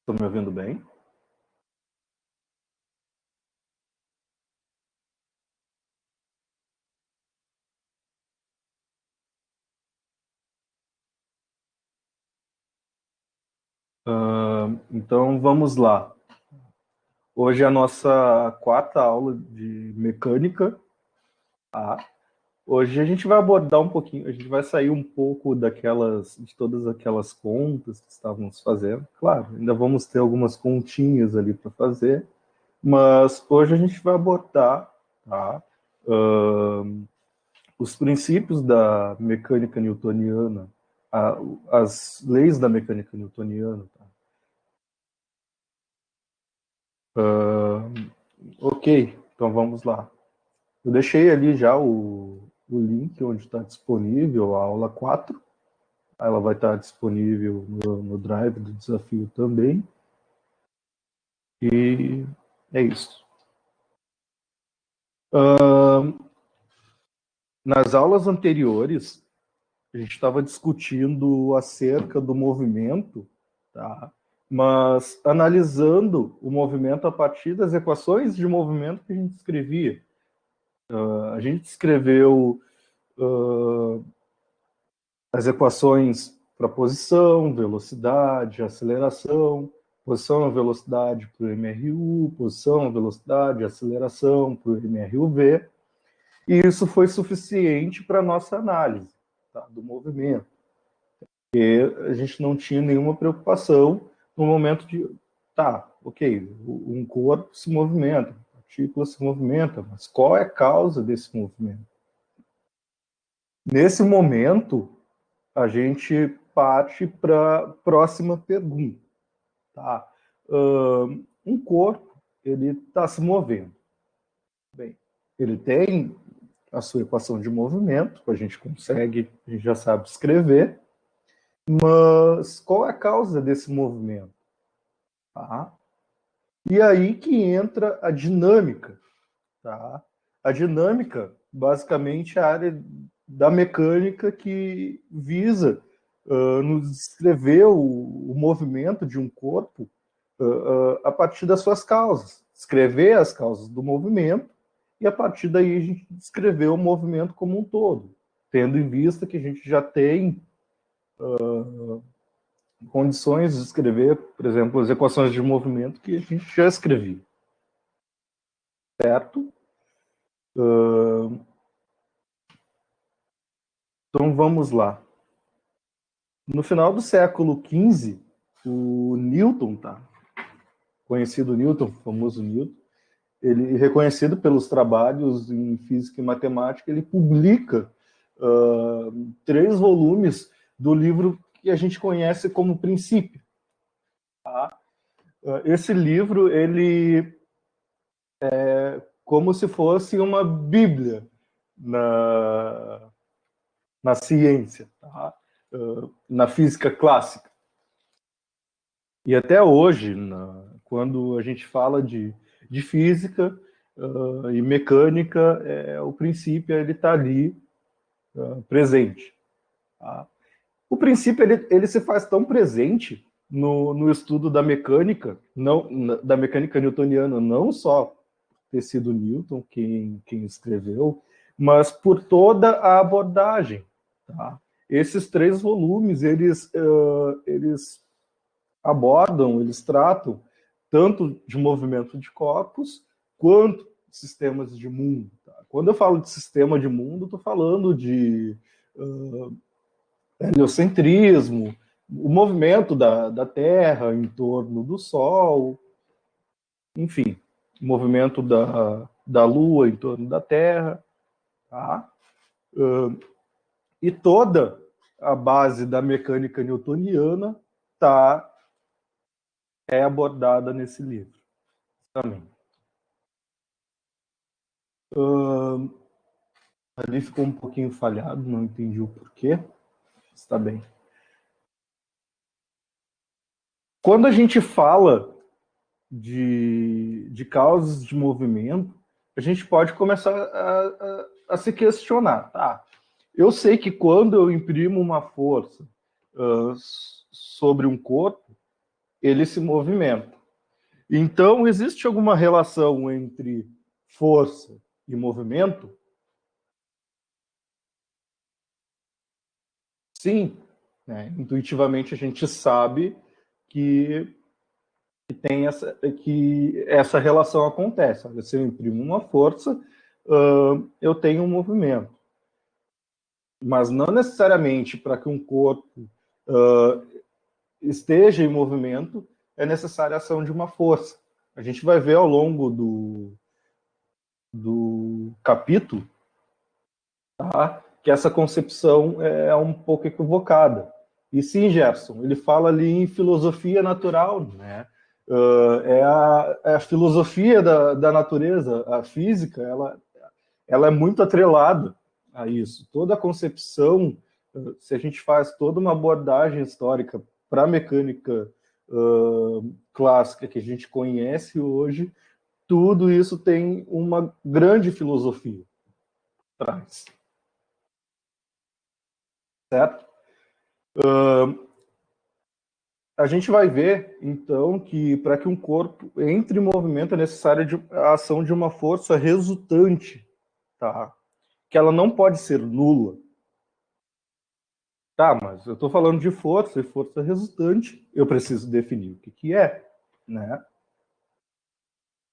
Estão me ouvindo bem? Então vamos lá. Hoje é a nossa quarta aula de mecânica. Tá? Hoje a gente vai abordar um pouquinho, a gente vai sair um pouco de todas aquelas contas que estávamos fazendo. Claro, ainda vamos ter algumas continhas ali para fazer, mas hoje a gente vai abordar, tá? Os princípios da mecânica newtoniana, as leis da mecânica newtoniana, tá? Ok, então vamos lá. Eu deixei ali já o link onde está disponível a aula 4. Ela vai estar disponível no Drive do desafio também. E é isso. Nas aulas anteriores, a gente estava discutindo acerca do movimento, tá? Mas analisando o movimento a partir das equações de movimento que a gente escrevia. A gente escreveu as equações para posição, velocidade, aceleração, posição e velocidade para o MRU, posição, velocidade, aceleração para o MRUV, e isso foi suficiente para a nossa análise, tá, do movimento. E a gente não tinha nenhuma preocupação no momento de, tá, ok, um corpo se movimenta, a partícula se movimenta, mas qual é a causa desse movimento? Nesse momento, a gente parte para a próxima pergunta. Tá? Um corpo, ele está se movendo. Bem, ele tem a sua equação de movimento, a gente já sabe escrever, mas qual é a causa desse movimento? Tá? E aí que entra a dinâmica. Tá? A dinâmica, basicamente, é a área da mecânica que visa nos descrever o movimento de um corpo a partir das suas causas. Descrever as causas do movimento e, a partir daí, a gente descrever o movimento como um todo, tendo em vista que a gente já tem condições de escrever, por exemplo, as equações de movimento que a gente já escrevia. Certo? Então, vamos lá. No final do século XV, o Newton, tá? Conhecido Newton, famoso Newton, ele reconhecido pelos trabalhos em física e matemática, ele publica 3 volumes do livro que a gente conhece como Princípio. Tá? Esse livro, ele é como se fosse uma bíblia na ciência, tá? Na física clássica. E até hoje, quando a gente fala de física e mecânica, o princípio ele está ali presente. Tá? O princípio ele se faz tão presente no estudo da mecânica, da mecânica newtoniana, não só ter sido Newton quem escreveu, mas por toda a abordagem. Tá? Esses 3 volumes, eles abordam, eles tratam tanto de movimento de corpos quanto de sistemas de mundo. Tá? Quando eu falo de sistema de mundo, estou falando de heliocentrismo, o movimento da Terra em torno do Sol, enfim, o movimento da Lua em torno da Terra. Tá? E toda a base da mecânica newtoniana é abordada nesse livro também. Ali ficou um pouquinho falhado, não entendi o porquê. Está bem. Quando a gente fala de causas de movimento, a gente pode começar a se questionar. Tá? Eu sei que quando eu imprimo uma força sobre um corpo, ele se movimenta. Então, existe alguma relação entre força e movimento? Sim, né? Intuitivamente a gente sabe que que essa relação acontece. Se eu imprimo uma força, eu tenho um movimento. Mas não necessariamente para que um corpo esteja em movimento é necessária a ação de uma força. A gente vai ver ao longo do capítulo, tá, que essa concepção é um pouco equivocada. E sim, Gerson, ele fala ali em filosofia natural, né? É a filosofia da natureza, a física, ela é muito atrelada a isso. Toda a concepção, se a gente faz toda uma abordagem histórica para a mecânica clássica que a gente conhece hoje, tudo isso tem uma grande filosofia atrás, certo? A gente vai ver, então, que para que um corpo entre em movimento é necessária a ação de uma força resultante, tá? Que ela não pode ser nula. Tá, mas eu estou falando de força e força resultante, eu preciso definir o que é, né?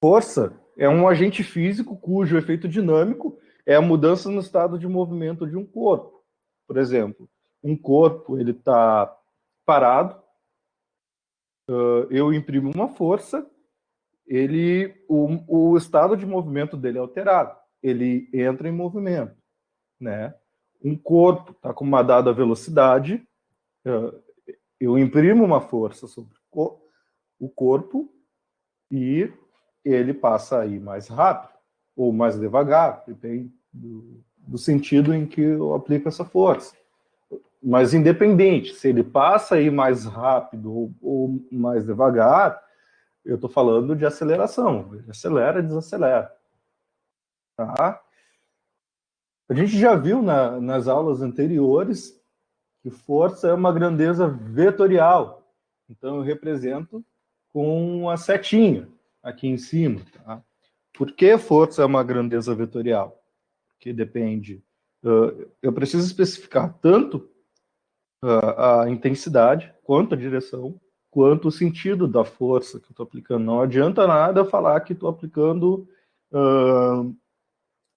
Força é um agente físico cujo efeito dinâmico é a mudança no estado de movimento de um corpo. Por exemplo, um corpo ele está parado, eu imprimo uma força, o estado de movimento dele é alterado, ele entra em movimento, né? Um corpo está com uma dada velocidade, eu imprimo uma força sobre o corpo e ele passa a ir mais rápido ou mais devagar, depende do sentido em que eu aplico essa força. Mas independente, se ele passa a ir mais rápido ou mais devagar, eu estou falando de aceleração. Ele acelera, desacelera. Tá? A gente já viu nas aulas anteriores que força é uma grandeza vetorial. Então, eu represento com a setinha aqui em cima. Tá? Por que força é uma grandeza vetorial? Porque depende. Eu preciso especificar tanto a intensidade, quanto a direção, quanto o sentido da força que eu estou aplicando. Não adianta nada eu falar que estou aplicando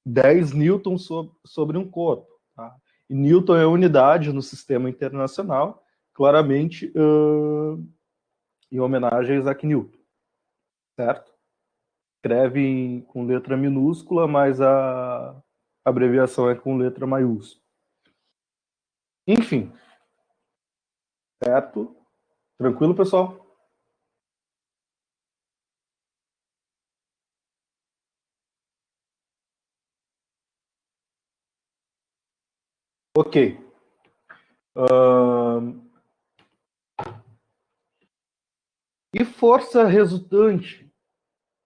10 newtons sobre um corpo. Tá? E Newton é unidade no sistema internacional, claramente em homenagem a Isaac Newton, certo? Escreve com letra minúscula, mas a abreviação é com letra maiúscula. Enfim, certo? Tranquilo, pessoal? Ok. E força resultante?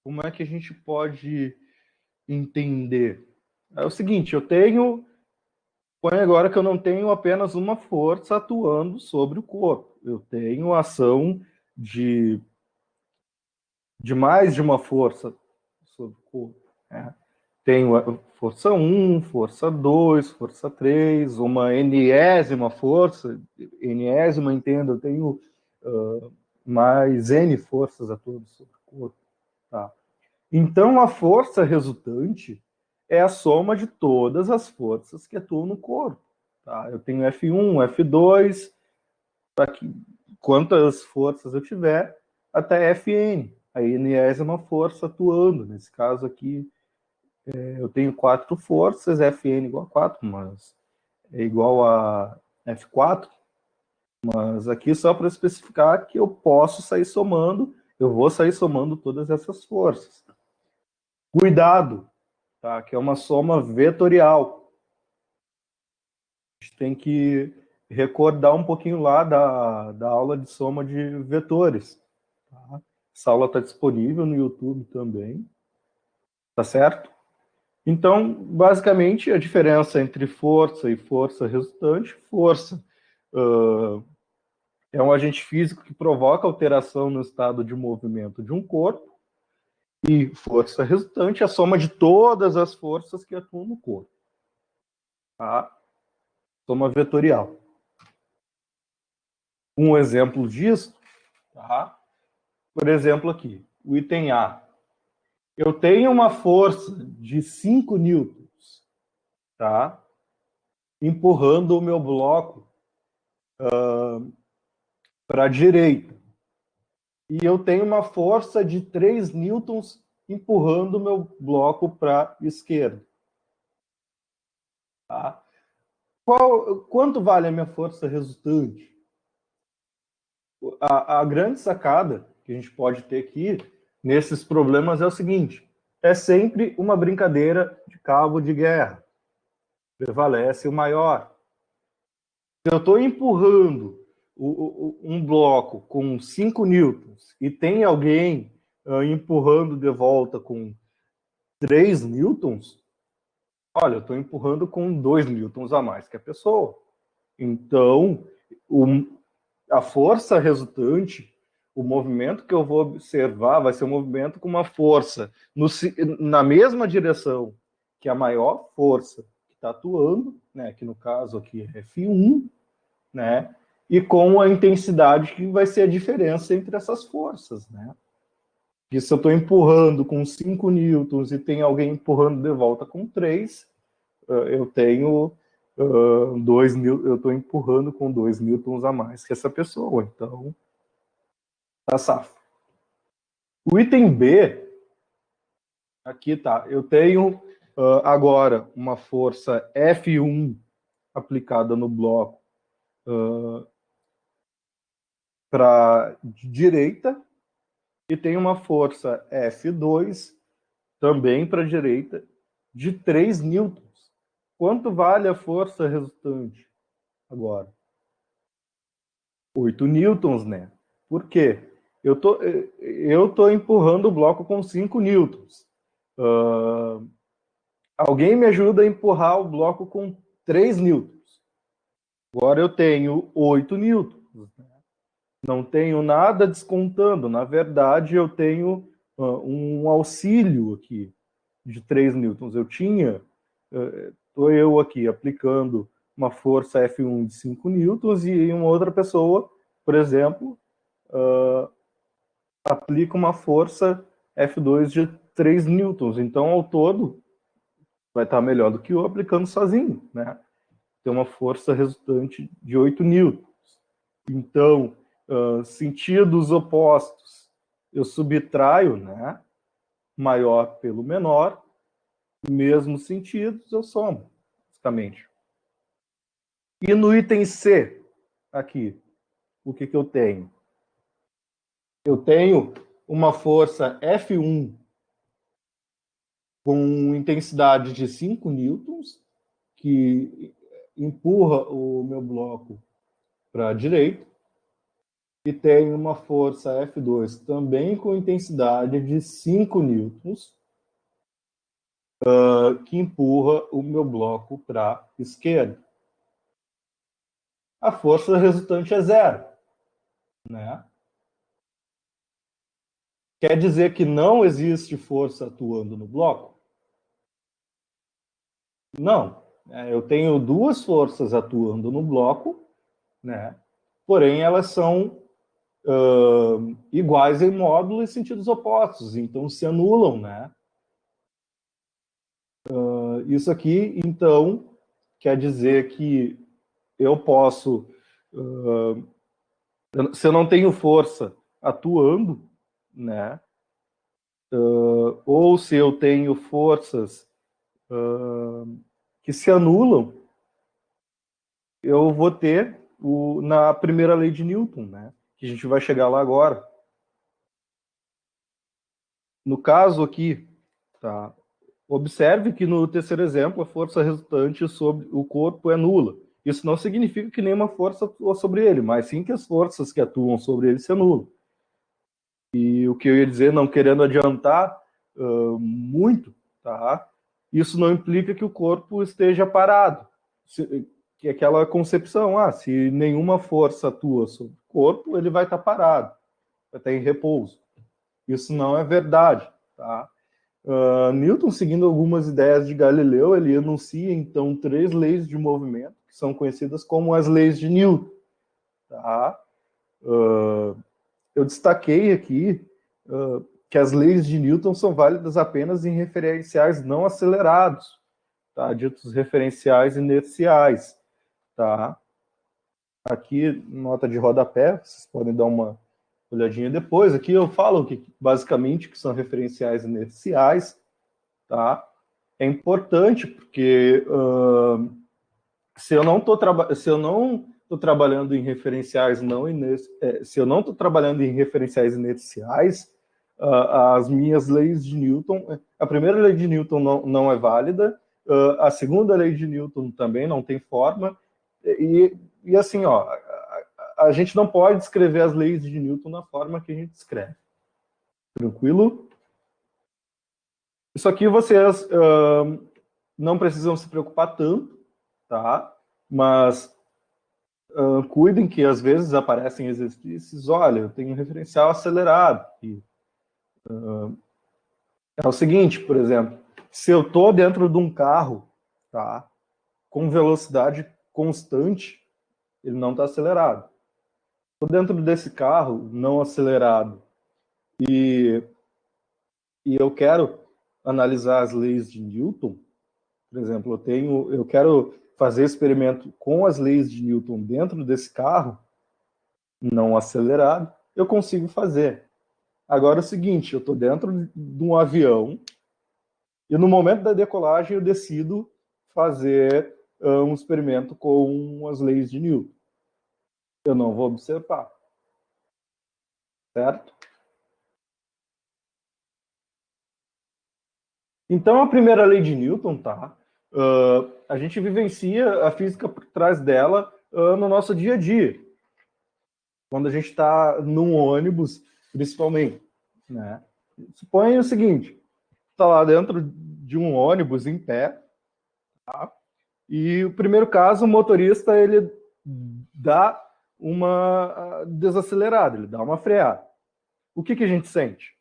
Como é que a gente pode entender? É o seguinte, eu tenho. Põe agora que eu não tenho apenas uma força atuando sobre o corpo. Eu tenho ação de, de mais de uma força sobre o corpo. Né? Tenho a força 1, força 2, força 3, uma enésima força. Enésima, entendo, eu tenho mais N forças atuando sobre o corpo. Tá? Então, a força resultante é a soma de todas as forças que atuam no corpo. Tá? Eu tenho F1, F2, quantas forças eu tiver, até Fn. A enésima força atuando. Nesse caso aqui, eu tenho 4 forças, Fn igual a 4, mas é igual a F4. Mas aqui só para especificar que eu posso sair somando, eu vou sair somando todas essas forças. Cuidado, tá? Que é uma soma vetorial. A gente tem que recordar um pouquinho lá da aula de soma de vetores. Tá? Essa aula está disponível no YouTube também, tá certo? Então, basicamente, a diferença entre força e força resultante, força É um agente físico que provoca alteração no estado de movimento de um corpo, e força resultante é a soma de todas as forças que atuam no corpo. Tá? Soma vetorial. Um exemplo disso, tá? Por exemplo aqui, o item A. Eu tenho uma força de 5 newtons, tá? Empurrando o meu bloco para a direita. E eu tenho uma força de 3 newtons empurrando o meu bloco para a esquerda. Tá? Quanto vale a minha força resultante? A grande sacada que a gente pode ter aqui nesses problemas é o seguinte: é sempre uma brincadeira de cabo de guerra. Prevalece o maior. Se eu estou empurrando um bloco com 5 newtons e tem alguém empurrando de volta com 3 newtons, olha, eu estou empurrando com 2 newtons a mais que a pessoa. Então, a força resultante, o movimento que eu vou observar vai ser um movimento com uma força na mesma direção que a maior força que está atuando, né, que no caso aqui é F1, né, e com a intensidade que vai ser a diferença entre essas forças, né. E se eu estou empurrando com 5 newtons e tem alguém empurrando de volta com 3, eu tenho 2 newtons, eu estou empurrando com 2 newtons a mais que essa pessoa. Então, tá safo. O item B, aqui tá, eu tenho agora uma força F1 aplicada no bloco para direita e tem uma força F2 também para direita de 3 newtons. Quanto vale a força resultante agora? 8 newtons, né? Por quê? Eu tô empurrando o bloco com 5 newtons. Alguém me ajuda a empurrar o bloco com 3 newtons. Agora eu tenho 8 newtons. Né? Não tenho nada descontando. Na verdade, eu tenho um auxílio aqui de 3 newtons. Eu tinha, estou eu aqui aplicando uma força F1 de 5 newtons e uma outra pessoa, por exemplo, aplica uma força F2 de 3 newtons. Então, ao todo, vai estar melhor do que eu aplicando sozinho, né? Tem uma força resultante de 8 newtons. Então, sentidos opostos, eu subtraio, né? Maior pelo menor, mesmos sentidos, eu somo, basicamente. E no item C, aqui, o que eu tenho? Eu tenho uma força F1 com intensidade de 5 newtons, que empurra o meu bloco para a direita, e tem uma força F2 também com intensidade de 5 newtons, que empurra o meu bloco para a esquerda. A força resultante é zero, né? Quer dizer que não existe força atuando no bloco? Não. Eu tenho duas forças atuando no bloco, né? Porém, elas são iguais em módulo e sentidos opostos, então se anulam, né? Isso aqui, então, quer dizer que eu posso, se eu não tenho força atuando, né? Ou se eu tenho forças que se anulam, eu vou ter na primeira lei de Newton, né? Que a gente vai chegar lá agora. No caso aqui, tá? Observe que no terceiro exemplo a força resultante sobre o corpo é nula. Isso não significa que nenhuma força atua sobre ele, mas sim que as forças que atuam sobre ele se anulam. E o que eu ia dizer, não querendo adiantar muito, tá? Isso não implica que o corpo esteja parado. Que é aquela concepção, se nenhuma força atua sobre corpo ele vai estar parado, vai estar em repouso. Isso não é verdade, tá? Newton, seguindo algumas ideias de Galileu, ele enuncia, então, 3 leis de movimento, que são conhecidas como as leis de Newton. Tá? Eu destaquei aqui que as leis de Newton são válidas apenas em referenciais não acelerados, tá? Ditos referenciais inerciais. Tá? Aqui, nota de rodapé, vocês podem dar uma olhadinha depois. Aqui eu falo que, basicamente, que são referenciais inerciais. Tá? É importante porque se eu não estou trabalhando em referenciais se eu não estou trabalhando em referenciais inerciais, as minhas leis de Newton, a primeira lei de Newton não é válida, a segunda lei de Newton também não tem forma, e assim, ó, a gente não pode escrever as leis de Newton na forma que a gente escreve. Tranquilo? Isso aqui vocês não precisam se preocupar tanto, tá? Mas cuidem que às vezes aparecem exercícios, olha, eu tenho um referencial acelerado. E, é o seguinte, por exemplo, se eu estou dentro de um carro, tá, com velocidade constante, ele não está acelerado. Estou dentro desse carro não acelerado e eu quero analisar as leis de Newton, por exemplo, eu quero fazer experimento com as leis de Newton dentro desse carro, não acelerado, eu consigo fazer. Agora é o seguinte, eu estou dentro de um avião e no momento da decolagem eu decido fazer um experimento com as leis de Newton. Eu não vou observar. Certo? Então, a primeira lei de Newton, tá? A gente vivencia a física por trás dela no nosso dia a dia. Quando a gente está num ônibus, principalmente, né? Suponha o seguinte, está lá dentro de um ônibus em pé, tá? E o primeiro caso, o motorista ele dá uma desacelerada, ele dá uma freada. O que a gente sente?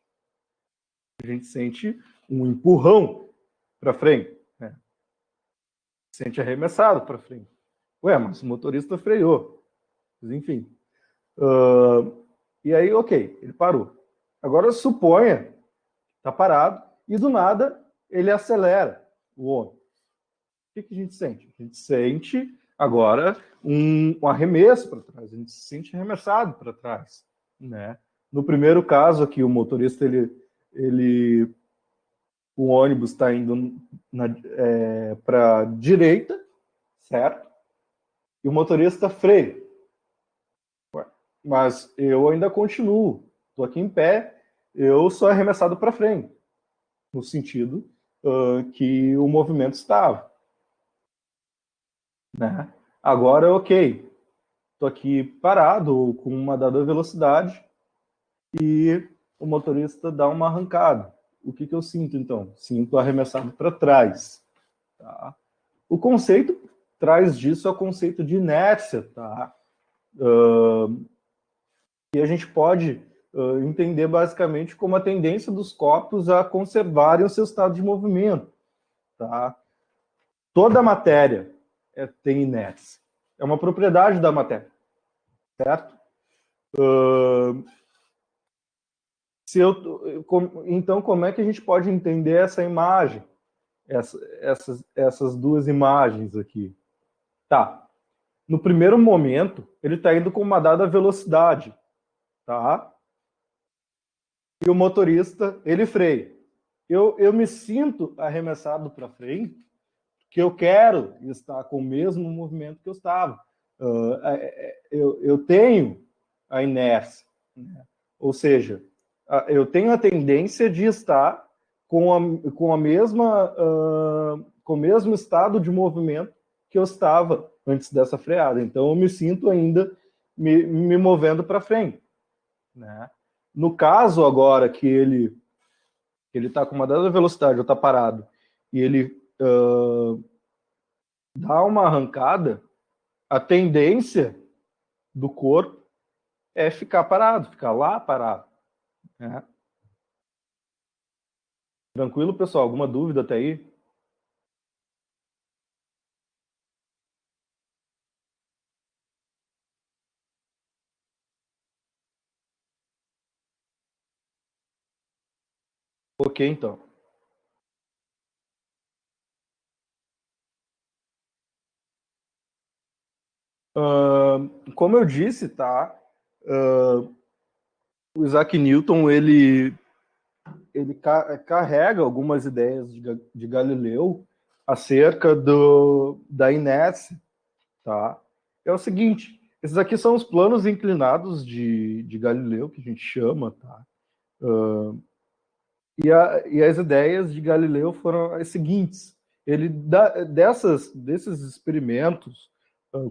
A gente sente um empurrão para frente, né? Sente arremessado para frente. Ué, mas o motorista freou. Mas, enfim. E aí, ok, ele parou. Agora suponha, está parado, e do nada ele acelera o ônibus. O que a gente sente? A gente sente agora um arremesso para trás, a gente se sente arremessado para trás, né? No primeiro caso aqui, o motorista, o ônibus está indo para a direita, certo? E o motorista freia. Mas eu ainda continuo, estou aqui em pé, eu sou arremessado para frente, no sentido que o movimento estava. Né? Agora, ok, estou aqui parado com uma dada velocidade e o motorista dá uma arrancada. O que eu sinto, então? Sinto arremessado para trás. Tá? O conceito traz disso é o conceito de inércia. Tá? E a gente pode entender basicamente como a tendência dos corpos a conservarem o seu estado de movimento. Tá? Toda matéria tem inércia. É uma propriedade da matéria. Certo? Então, como é que a gente pode entender essa imagem? Essas duas imagens aqui. Tá. No primeiro momento, ele está indo com uma dada velocidade. Tá? E o motorista, ele freia. Eu me sinto arremessado para frente, porque eu quero estar com o mesmo movimento que eu estava. Eu tenho a inércia. Né? Ou seja, eu tenho a tendência de estar com a mesma, com o mesmo estado de movimento que eu estava antes dessa freada. Então, eu me sinto ainda me movendo para frente. Né? No caso agora que ele está com uma dada velocidade, ou está parado, e ele dá uma arrancada, a tendência do corpo é ficar parado, ficar lá parado. Né? Tranquilo, pessoal? Alguma dúvida até aí? Ok, então. Como eu disse, tá? O Isaac Newton, ele carrega algumas ideias de Galileu acerca da inércia, tá? É o seguinte, esses aqui são os planos inclinados de Galileu, que a gente chama, tá? E as ideias de Galileu foram as seguintes. Desses experimentos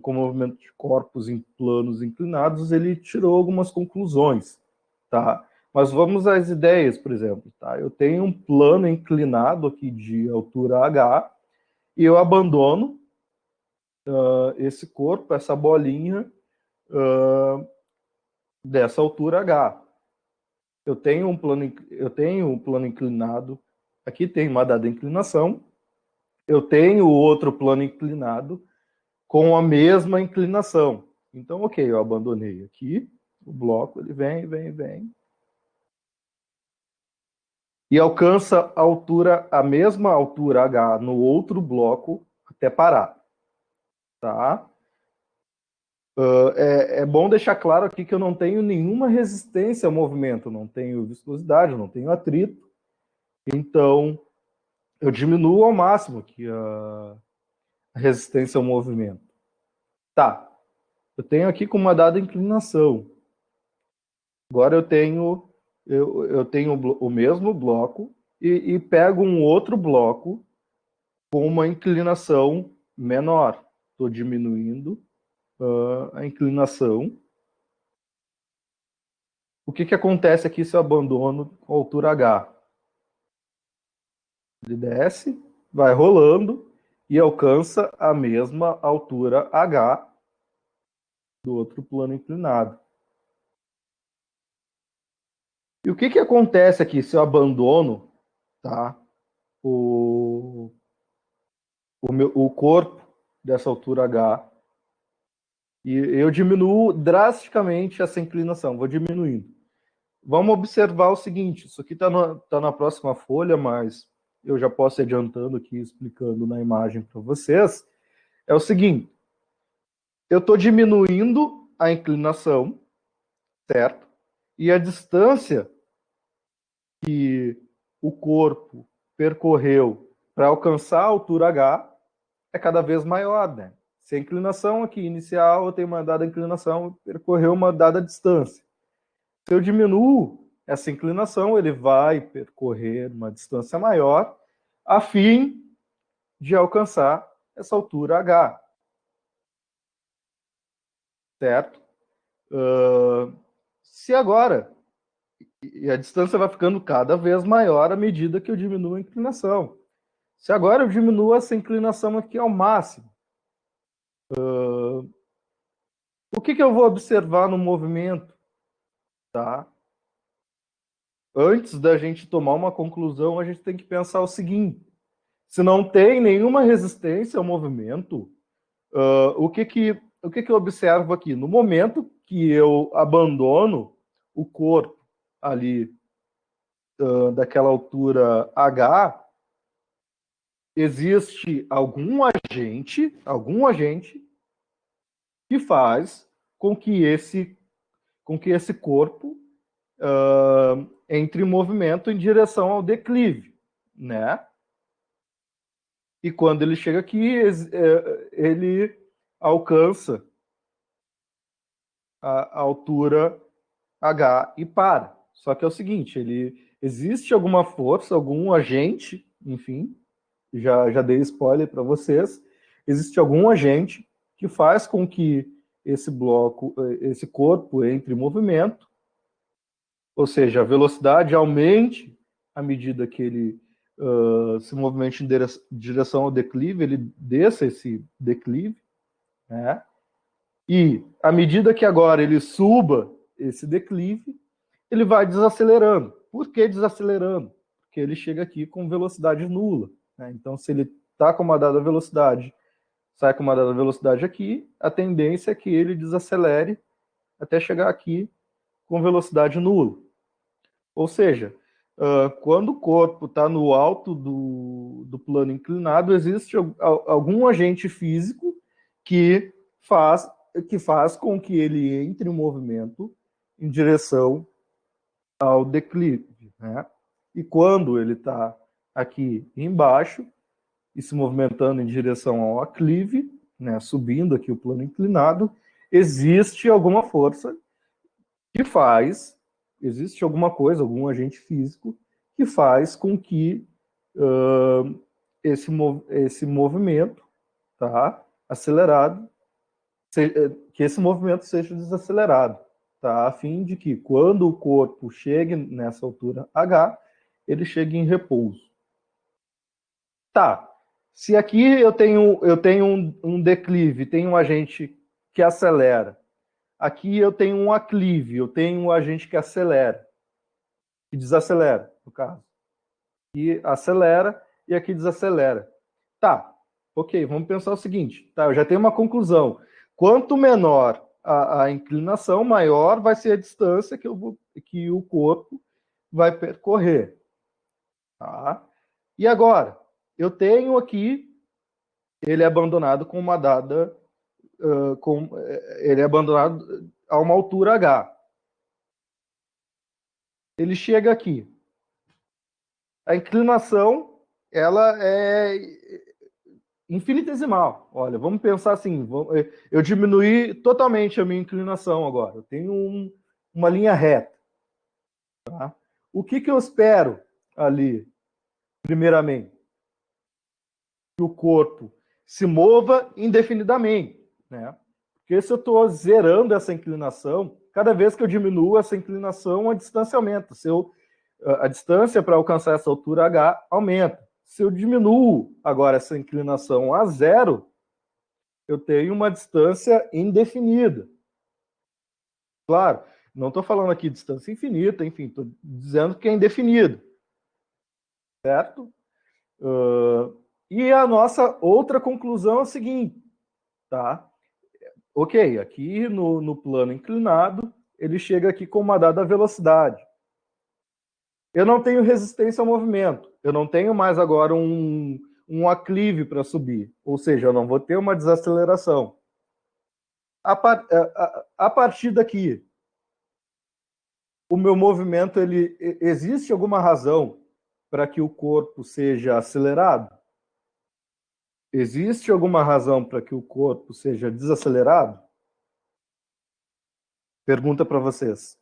com movimento de corpos em planos inclinados, ele tirou algumas conclusões, tá? Mas vamos às ideias, por exemplo, tá? Eu tenho um plano inclinado aqui de altura h e eu abandono esse corpo, essa bolinha dessa altura h. Eu tenho um plano inclinado. Aqui tem uma dada inclinação. Eu tenho outro plano inclinado com a mesma inclinação. Então, ok, eu abandonei aqui o bloco, ele vem e alcança a mesma altura h no outro bloco até parar, tá? É bom deixar claro aqui que eu não tenho nenhuma resistência ao movimento, não tenho viscosidade, não tenho atrito. Então, eu diminuo ao máximo aqui a resistência ao movimento. Tá, eu tenho aqui com uma dada inclinação. Agora eu tenho o mesmo bloco e pego um outro bloco com uma inclinação menor. Estou diminuindo a inclinação. O que acontece aqui se eu abandono a altura h? Ele desce, vai rolando e alcança a mesma altura h do outro plano inclinado. E o que acontece aqui se eu abandono, tá, o corpo dessa altura h e eu diminuo drasticamente essa inclinação, vou diminuindo. Vamos observar o seguinte, isso aqui está na próxima folha, mas eu já posso ir adiantando aqui, explicando na imagem para vocês. É o seguinte, eu estou diminuindo a inclinação, certo? E a distância que o corpo percorreu para alcançar a altura h é cada vez maior, né? Se a inclinação aqui inicial, eu tenho uma dada inclinação, percorreu uma dada distância. Se eu diminuo essa inclinação, ele vai percorrer uma distância maior a fim de alcançar essa altura h. Certo? Se agora, e a distância vai ficando cada vez maior à medida que eu diminuo a inclinação. Se agora eu diminuo essa inclinação aqui ao máximo, o que eu vou observar no movimento? Tá? Antes da gente tomar uma conclusão, a gente tem que pensar o seguinte: se não tem nenhuma resistência ao movimento, o que eu observo aqui? No momento que eu abandono o corpo ali daquela altura h, existe algum agente que faz com que esse corpo entre em movimento em direção ao declive, né? E quando ele chega aqui, ele alcança a altura h e para. Só que é o seguinte, existe alguma força, algum agente, enfim, já dei spoiler para vocês, existe algum agente que faz com que esse corpo entre em movimento, ou seja, a velocidade aumente à medida que ele se movimente em direção ao declive, ele desça esse declive, né? E à medida que agora ele suba esse declive, ele vai desacelerando. Por que desacelerando? Porque ele chega aqui com velocidade nula, né? Então, se ele está com uma dada velocidade, sai com uma dada velocidade aqui, a tendência é que ele desacelere até chegar aqui com velocidade nula. Ou seja, quando o corpo está no alto do plano inclinado, existe algum agente físico que faz, que faz com que ele entre em movimento em direção ao declive, né? E quando ele está aqui embaixo e se movimentando em direção ao aclive, né, subindo aqui o plano inclinado, existe alguma força que faz, existe alguma coisa, algum agente físico que faz com que esse movimento, tá, acelerado, que esse movimento seja desacelerado, tá, a fim de que quando o corpo chegue nessa altura H, ele chegue em repouso. Tá, se aqui eu tenho um declive, tenho um agente que acelera, aqui eu tenho um aclive, eu tenho um agente que acelera, que desacelera, no caso. E acelera e aqui desacelera. Tá, ok, vamos pensar o seguinte. Tá, eu já tenho uma conclusão. Quanto menor a inclinação, maior vai ser a distância que o corpo vai percorrer. Tá? E agora, eu tenho aqui ele é abandonado com uma dada, ele é abandonado a uma altura H. Ele chega aqui. A inclinação, ela é infinitesimal. Olha, vamos pensar assim, eu diminuí totalmente a minha inclinação agora. Eu tenho uma linha reta. Tá? O que eu espero ali, primeiramente? Que o corpo se mova indefinidamente, né? Porque se eu estou zerando essa inclinação, cada vez que eu diminuo essa inclinação, a distância aumenta. A distância para alcançar essa altura H aumenta. Se eu diminuo agora essa inclinação a zero, eu tenho uma distância indefinida. Claro, não estou falando aqui de distância infinita, enfim, estou dizendo que é indefinido. Certo? E a nossa outra conclusão é a seguinte, tá? Ok, aqui no plano inclinado, ele chega aqui com uma dada velocidade. Eu não tenho resistência ao movimento. Eu não tenho mais agora um aclive para subir. Ou seja, eu não vou ter uma desaceleração. A partir daqui, o meu movimento, existe alguma razão para que o corpo seja acelerado? Existe alguma razão para que o corpo seja desacelerado? Pergunta para vocês.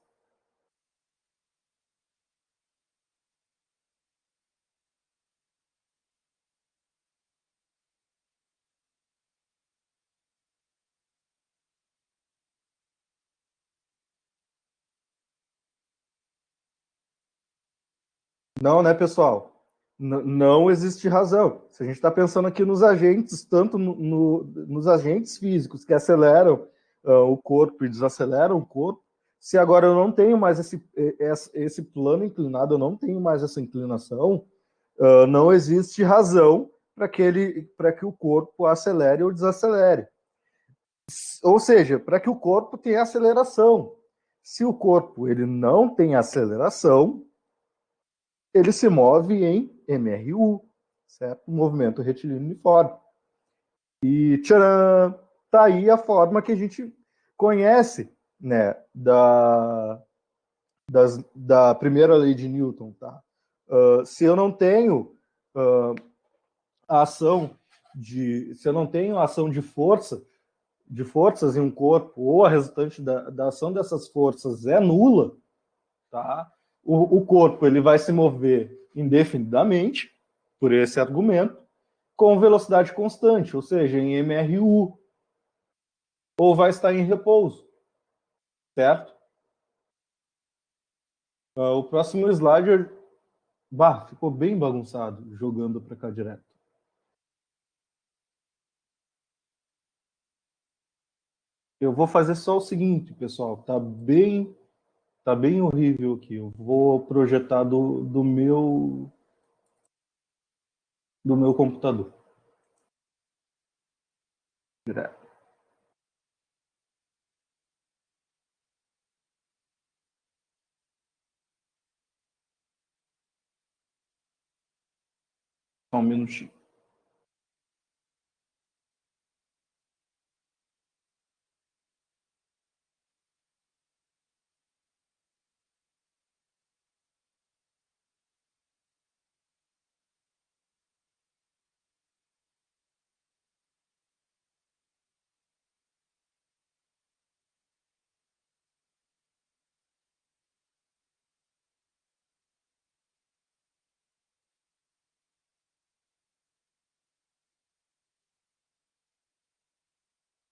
Não, né, pessoal? Não existe razão. Se a gente está pensando aqui nos agentes, tanto nos agentes físicos que aceleram o corpo e desaceleram o corpo, se agora eu não tenho mais esse plano inclinado, eu não tenho mais essa inclinação, não existe razão para que o corpo acelere ou desacelere. Ou seja, para que o corpo tenha aceleração. Se o corpo ele não tem aceleração, ele se move em MRU, certo? Movimento retilíneo uniforme. E tcharam, tá aí a forma que a gente conhece, né, da primeira lei de Newton, tá? Se eu não tenho a ação se eu não tenho a ação de forças em um corpo, ou a resultante da ação dessas forças é nula, tá? O corpo ele vai se mover indefinidamente, por esse argumento, com velocidade constante, ou seja, em MRU, ou vai estar em repouso, certo? O próximo slide, ficou bem bagunçado, jogando para cá direto. Eu vou fazer só o seguinte, pessoal, tá bem Tá bem horrível aqui. Eu vou projetar do meu computador. Direto. Só um minutinho.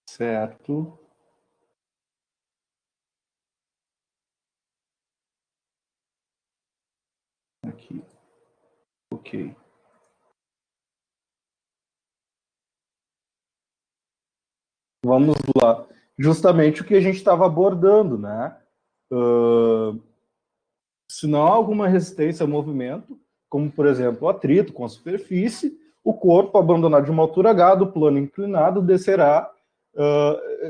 Certo. Aqui. Ok. Vamos lá. Justamente o que a gente estava abordando, né? Uh, Se não há alguma resistência ao movimento, como por exemplo o atrito com a superfície, o corpo, abandonado de uma altura h do plano inclinado, descerá,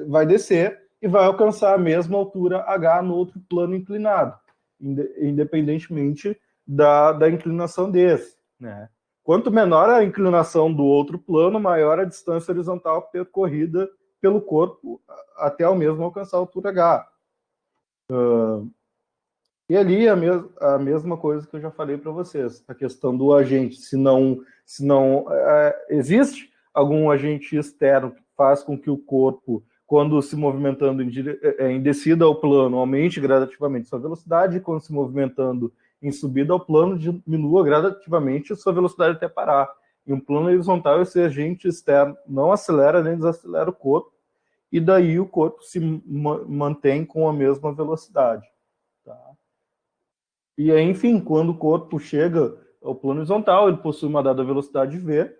vai descer e vai alcançar a mesma altura h no outro plano inclinado, independentemente da inclinação desse. Né? Quanto menor a inclinação do outro plano, maior a distância horizontal percorrida pelo corpo até ao mesmo alcançar a altura h. E ali a mesma coisa que eu já falei para vocês, a questão do agente. Se não existe algum agente externo que faz com que o corpo, quando se movimentando em descida ao plano, aumente gradativamente sua velocidade, e quando se movimentando em subida ao plano, diminua gradativamente sua velocidade até parar. Em um plano horizontal, esse agente externo não acelera nem desacelera o corpo, e daí o corpo se mantém com a mesma velocidade. Tá? E aí, enfim, quando o corpo chega ao plano horizontal, ele possui uma dada velocidade v,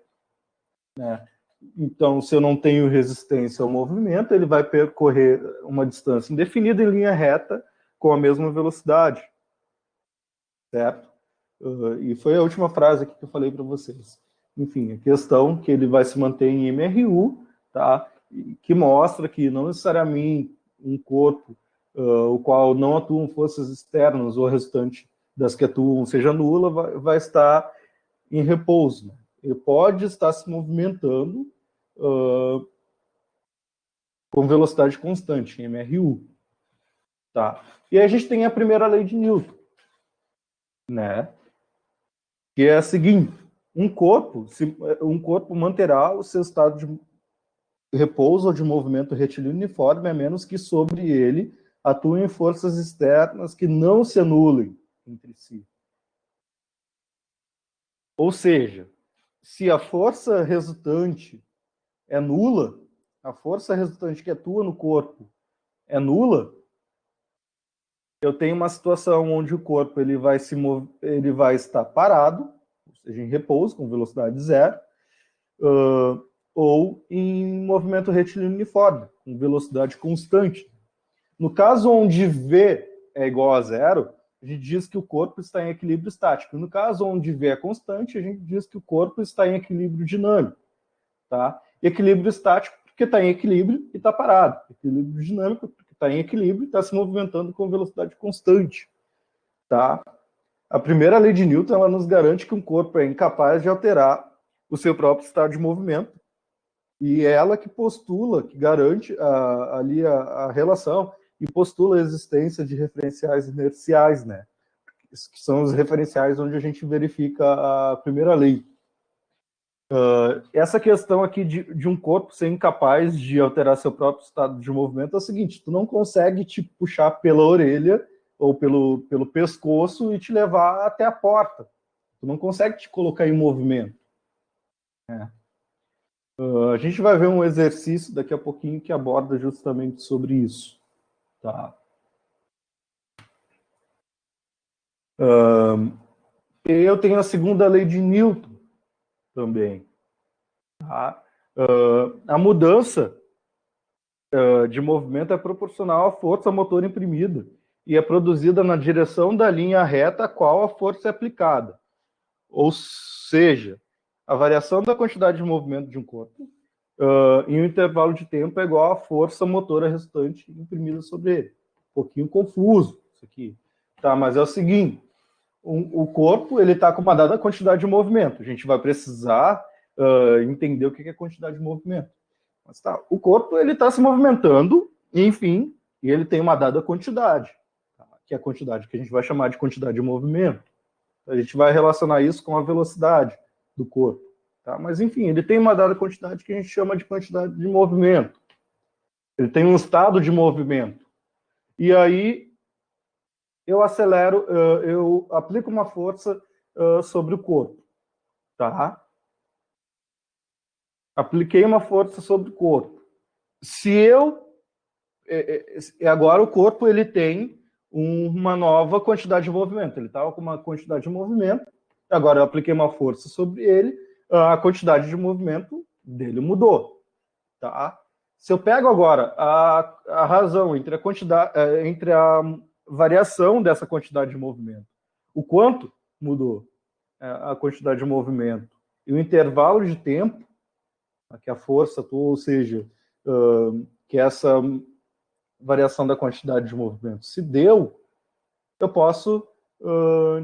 né? Então, se eu não tenho resistência ao movimento, ele vai percorrer uma distância indefinida em linha reta com a mesma velocidade, certo? E foi a última frase aqui que eu falei para vocês. Enfim, a questão que ele vai se manter em MRU, tá? Que mostra que não necessariamente um corpo o qual não atuam forças externas ou o restante das que atuam seja nula, vai estar em repouso. Né? Ele pode estar se movimentando com velocidade constante, em MRU. Tá? E aí a gente tem a primeira lei de Newton, né? Que é a seguinte: um corpo manterá o seu estado de repouso ou de movimento retilíneo uniforme, a menos que sobre ele atuem forças externas que não se anulem entre si. Ou seja, se a força resultante é nula, a força resultante que atua no corpo é nula, eu tenho uma situação onde o corpo ele vai estar parado, ou seja, em repouso, com velocidade zero, ou em movimento retilíneo uniforme, com velocidade constante. No caso onde V é igual a zero, a gente diz que o corpo está em equilíbrio estático. No caso onde V é constante, a gente diz que o corpo está em equilíbrio dinâmico. Tá? Equilíbrio estático porque está em equilíbrio e está parado. Equilíbrio dinâmico porque está em equilíbrio e está se movimentando com velocidade constante. Tá? A primeira lei de Newton ela nos garante que um corpo é incapaz de alterar o seu próprio estado de movimento, e é ela que postula, que garante ali a relação e postula a existência de referenciais inerciais, né? Que são os referenciais onde a gente verifica a primeira lei. Essa questão aqui de um corpo ser incapaz de alterar seu próprio estado de movimento é o seguinte: tu não consegue te puxar pela orelha ou pelo pescoço e te levar até a porta. Tu não consegue te colocar em movimento. Né? A gente vai ver um exercício daqui a pouquinho que aborda justamente sobre isso. Tá? Eu tenho a segunda lei de Newton também. Tá? A mudança de movimento é proporcional à força motor imprimida e é produzida na direção da linha reta a qual a força é aplicada. Ou seja, a variação da quantidade de movimento de um corpo em um intervalo de tempo é igual à força motora restante imprimida sobre ele. Um pouquinho confuso isso aqui, tá? Mas é o seguinte, o corpo ele está com uma dada quantidade de movimento. A gente vai precisar entender o que é quantidade de movimento. Mas tá, o corpo ele está se movimentando, enfim, e ele tem uma dada quantidade, tá? Que é a quantidade que a gente vai chamar de quantidade de movimento. A gente vai relacionar isso com a velocidade do corpo. Tá? Mas, enfim, ele tem uma dada quantidade que a gente chama de quantidade de movimento. Ele tem um estado de movimento. E aí, eu acelero, eu aplico uma força sobre o corpo. Tá? Apliquei uma força sobre o corpo. Se eu... agora o corpo ele tem uma nova quantidade de movimento. Ele estava com uma quantidade de movimento, agora eu apliquei uma força sobre ele, a quantidade de movimento dele mudou. Tá? Se eu pego agora a razão entre a quantidade, entre a variação dessa quantidade de movimento, o quanto mudou a quantidade de movimento e o intervalo de tempo que a força atuou, ou seja, que essa variação da quantidade de movimento se deu, eu posso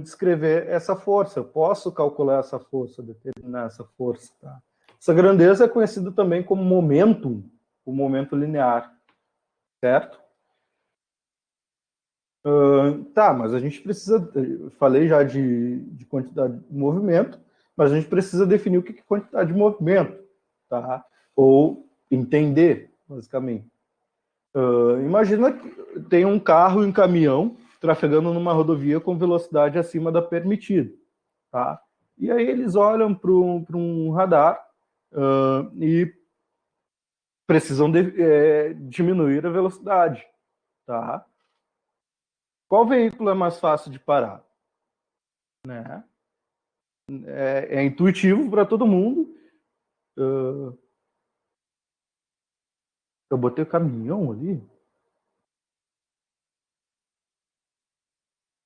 descrever essa força, eu posso calcular essa força, determinar essa força. Tá? Essa grandeza é conhecida também como momentum, o momento linear, certo? Tá, mas a gente precisa, falei já de quantidade de movimento, mas a gente precisa definir o que é quantidade de movimento, tá? Ou entender, basicamente. Imagina que tem um carro e um caminhão trafegando numa rodovia com velocidade acima da permitida, tá? E aí eles olham para um radar e precisam diminuir a velocidade, tá? Qual veículo é mais fácil de parar? Né? É intuitivo para todo mundo. Eu botei o caminhão ali?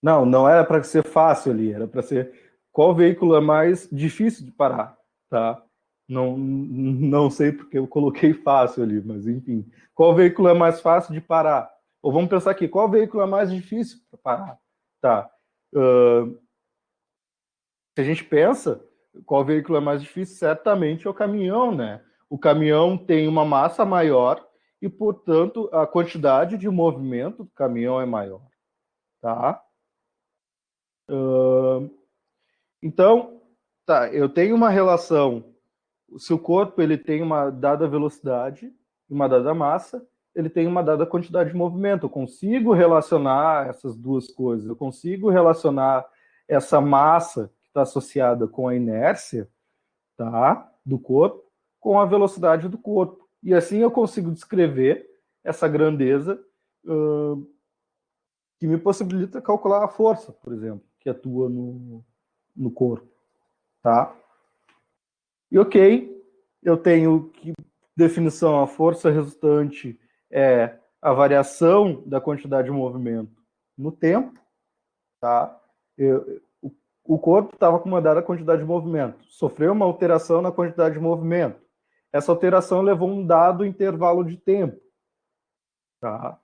Não, não era para ser fácil ali, era para ser qual veículo é mais difícil de parar, tá? Não sei porque eu coloquei fácil ali, mas enfim. Qual veículo é mais fácil de parar? Ou vamos pensar aqui, qual veículo é mais difícil para parar? Tá. Se a gente pensa, qual veículo é mais difícil? Certamente é o caminhão, né? O caminhão tem uma massa maior e, portanto, a quantidade de movimento do caminhão é maior, tá? Então, tá, eu tenho uma relação. Se o corpo ele tem uma dada velocidade e uma dada massa, ele tem uma dada quantidade de movimento. Eu consigo relacionar essas duas coisas. Eu consigo relacionar essa massa que está associada com a inércia, tá, do corpo, com a velocidade do corpo. E assim eu consigo descrever essa grandeza que me possibilita calcular a força, por exemplo, que atua no corpo, tá? E ok, eu tenho que definição, a força resultante é a variação da quantidade de movimento no tempo, tá? O corpo estava com uma dada quantidade de movimento, sofreu uma alteração na quantidade de movimento. Essa alteração levou um dado intervalo de tempo, tá?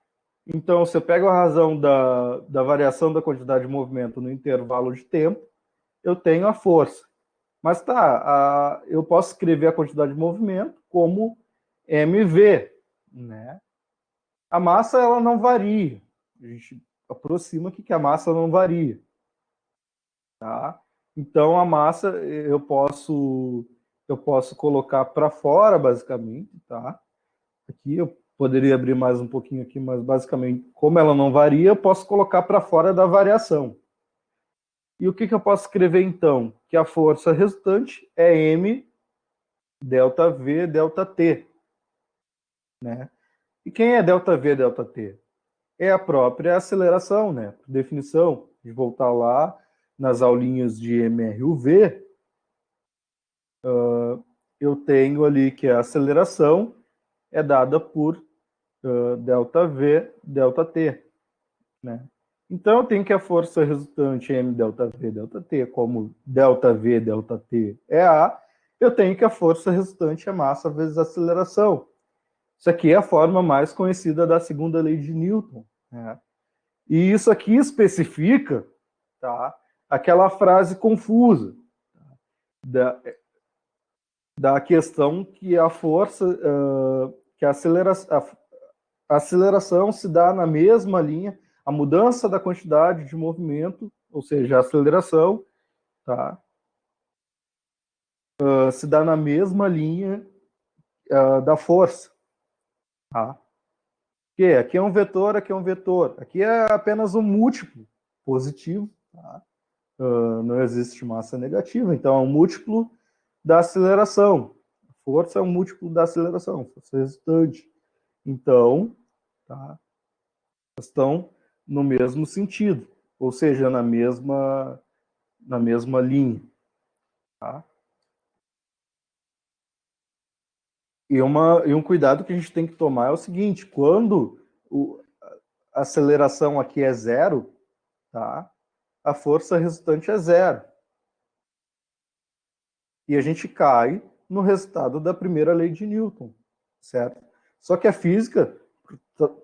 Então, se eu pego a razão da variação da quantidade de movimento no intervalo de tempo, eu tenho a força. Mas tá, eu posso escrever a quantidade de movimento como mv, né? A massa ela não varia. A gente aproxima aqui que a massa não varia, tá? Então a massa eu posso colocar para fora basicamente, tá? Aqui eu poderia abrir mais um pouquinho aqui, mas basicamente como ela não varia, eu posso colocar para fora da variação. E o que eu posso escrever então? Que a força resultante é m delta v delta t, né? E quem é ΔV, ΔT? É a própria aceleração, né? Por definição, de voltar lá nas aulinhas de MRUV, eu tenho ali que a aceleração é dada por ΔV, ΔT, né? Então, eu tenho que a força resultante é m delta v delta t, como delta v delta t é A, eu tenho que a força resultante é massa vezes aceleração. Isso aqui é a forma mais conhecida da segunda lei de Newton, né? E isso aqui especifica, tá, aquela frase confusa da questão que a força, que a aceleração se dá na mesma linha, a mudança da quantidade de movimento, ou seja, a aceleração, tá, se dá na mesma linha da força. Tá? Que aqui é um vetor, aqui é um vetor. Aqui é apenas um múltiplo positivo. Tá? Não existe massa negativa, então é um múltiplo da aceleração. A força é um múltiplo da aceleração, força resultante. Então, tá? Estão no mesmo sentido, ou seja, na mesma linha. Tá? E um cuidado que a gente tem que tomar é o seguinte: quando a aceleração aqui é zero, tá? A força resultante é zero. E a gente cai no resultado da primeira lei de Newton, certo? Só que a física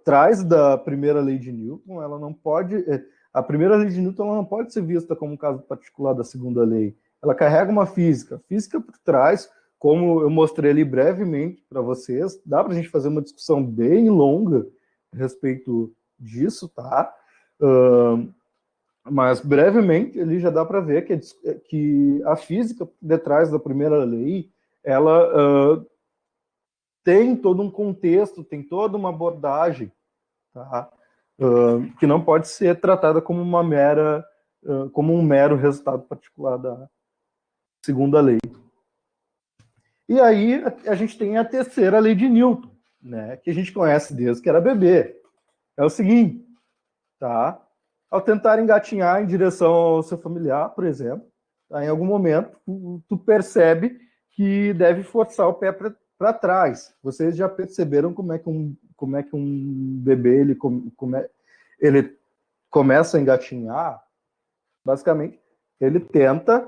traz da primeira lei de Newton, ela não pode... A primeira lei de Newton ela não pode ser vista como um caso particular da segunda lei. Ela carrega uma física. A física por trás, como eu mostrei ali brevemente para vocês, dá para a gente fazer uma discussão bem longa a respeito disso, tá? Mas brevemente ele já dá para ver que a física detrás da primeira lei, ela tem todo um contexto, tem toda uma abordagem, tá? Que não pode ser tratada como como um mero resultado particular da segunda lei. E aí a gente tem a terceira lei de Newton, né? Que a gente conhece desde que era bebê. É o seguinte, tá? Ao tentar engatinhar em direção ao seu familiar, por exemplo, tá? Em algum momento tu percebe que deve forçar o pé para trás. Vocês já perceberam como é que um bebê ele começa a engatinhar? Basicamente, ele tenta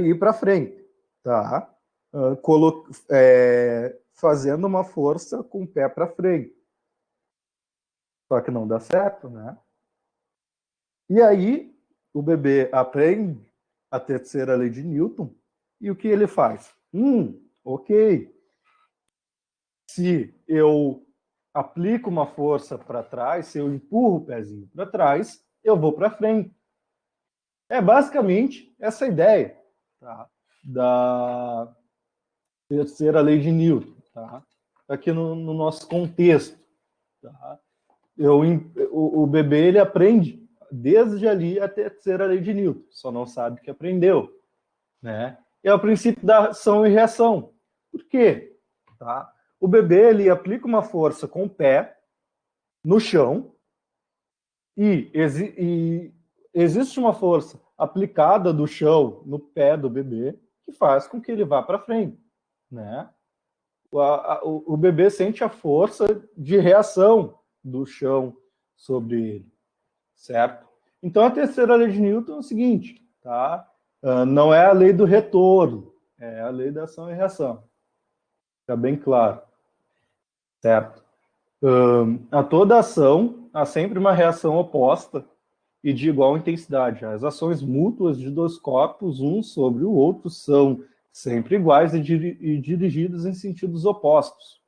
ir para frente, tá? Fazendo uma força com o pé para frente. Só que não dá certo, né? E aí, o bebê aprende a terceira lei de Newton, e o que ele faz? Ok. Se eu aplico uma força para trás, se eu empurro o pezinho para trás, eu vou para frente. É basicamente essa ideia, tá? Da terceira lei de Newton, tá? Aqui no nosso contexto. Tá? O bebê ele aprende desde ali a terceira lei de Newton, só não sabe que aprendeu, né? É o princípio da ação e reação. Por quê? Tá? O bebê ele aplica uma força com o pé no chão e existe uma força aplicada do chão no pé do bebê que faz com que ele vá para frente, né? O bebê sente a força de reação do chão sobre ele, certo? Então, a terceira lei de Newton é o seguinte, tá? Não é a lei do retorno, é a lei da ação e reação. Fica bem claro, certo? A toda ação há sempre uma reação oposta e de igual intensidade. As ações mútuas de dois corpos, um sobre o outro, são sempre iguais e dirigidas em sentidos opostos.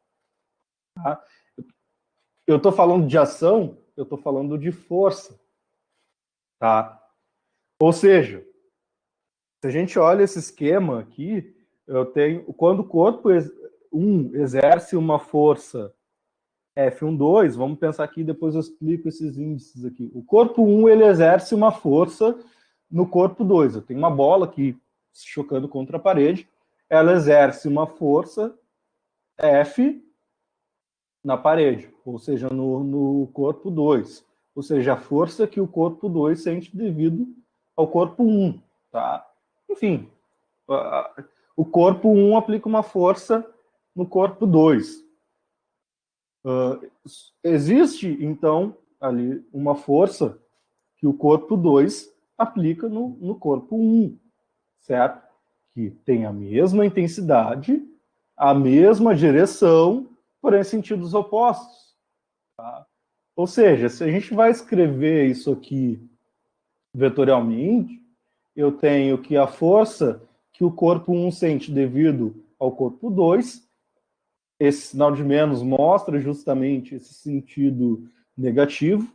Tá? Eu estou falando de ação, eu estou falando de força. Tá? Ou seja, se a gente olha esse esquema aqui, quando o corpo 1 exerce uma força F12, vamos pensar aqui, depois eu explico esses índices aqui. O corpo 1 ele exerce uma força no corpo 2. Eu tenho uma bola aqui chocando contra a parede, ela exerce uma força F na parede, ou seja, no corpo 2. Ou seja, a força que o corpo 2 sente devido ao corpo 1. Tá? Enfim, o corpo 1 aplica uma força no corpo 2. Existe, então, ali uma força que o corpo 2 aplica no corpo 1, certo? Que tem a mesma intensidade, a mesma direção, porém sentidos opostos. Tá? Ou seja, se a gente vai escrever isso aqui vetorialmente, eu tenho que a força que o corpo 1 sente devido ao corpo 2, esse sinal de menos mostra justamente esse sentido negativo,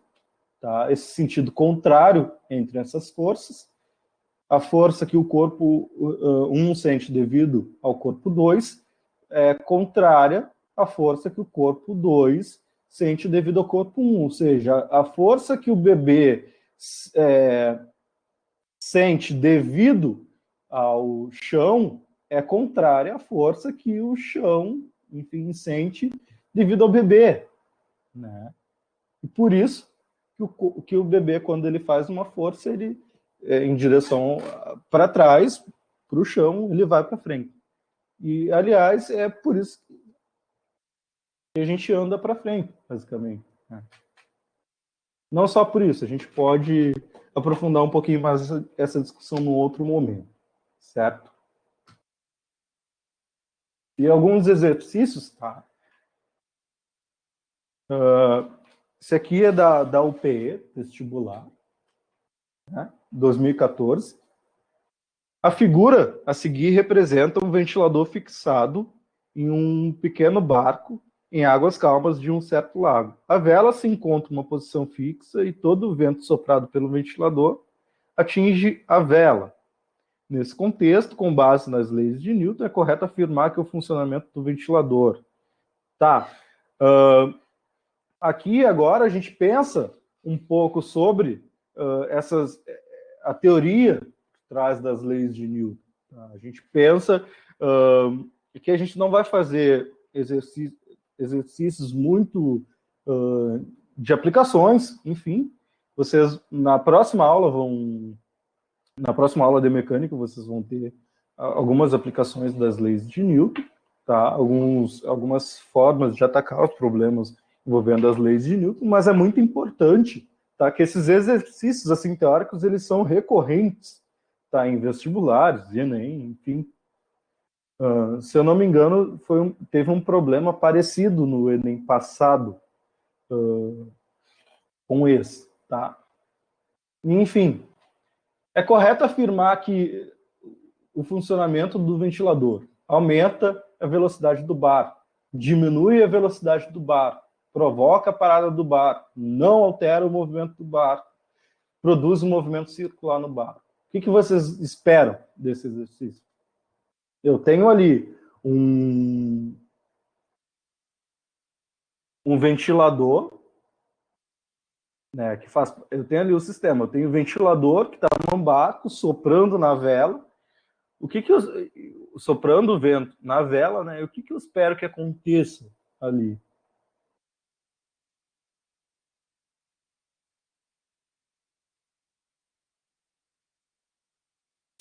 tá? Esse sentido contrário entre essas forças. A força que o corpo 1 sente devido ao corpo 2 é contrária à força que o corpo 2 sente devido ao corpo 1. Ou seja, a força que o bebê sente devido ao chão é contrária à força que o chão, enfim, sente devido ao bebê, né? E por isso que o bebê, quando ele faz uma força, ele em direção para trás, para o chão, ele vai para frente. E, aliás, é por isso que a gente anda para frente, basicamente, né? Não só por isso, a gente pode aprofundar um pouquinho mais essa discussão num outro momento, certo? E alguns exercícios, tá? Esse aqui é da UPE, vestibular, né? 2014. A figura a seguir representa um ventilador fixado em um pequeno barco em águas calmas de um certo lago. A vela se encontra em uma posição fixa e todo o vento soprado pelo ventilador atinge a vela. Nesse contexto, com base nas leis de Newton, é correto afirmar que o funcionamento do ventilador. Tá. Aqui agora a gente pensa um pouco sobre a teoria por trás das leis de Newton. Tá? A gente pensa que a gente não vai fazer exercícios muito de aplicações, enfim. Vocês na próxima aula de mecânica, vocês vão ter algumas aplicações das leis de Newton, tá? Algumas formas de atacar os problemas envolvendo as leis de Newton, mas é muito importante, tá? Que esses exercícios assim teóricos eles são recorrentes, tá? Em vestibulares, Enem, enfim. Se eu não me engano, teve um problema parecido no Enem passado com esse, tá? Enfim, é correto afirmar que o funcionamento do ventilador aumenta a velocidade do barco, diminui a velocidade do barco, provoca a parada do barco, não altera o movimento do barco, produz um movimento circular no barco. O que vocês esperam desse exercício? Eu tenho ali um ventilador, né, que faz. Eu tenho ali o sistema, eu tenho o ventilador que está num barco soprando na vela. O que eu, soprando o vento na vela, né? O que eu espero que aconteça ali?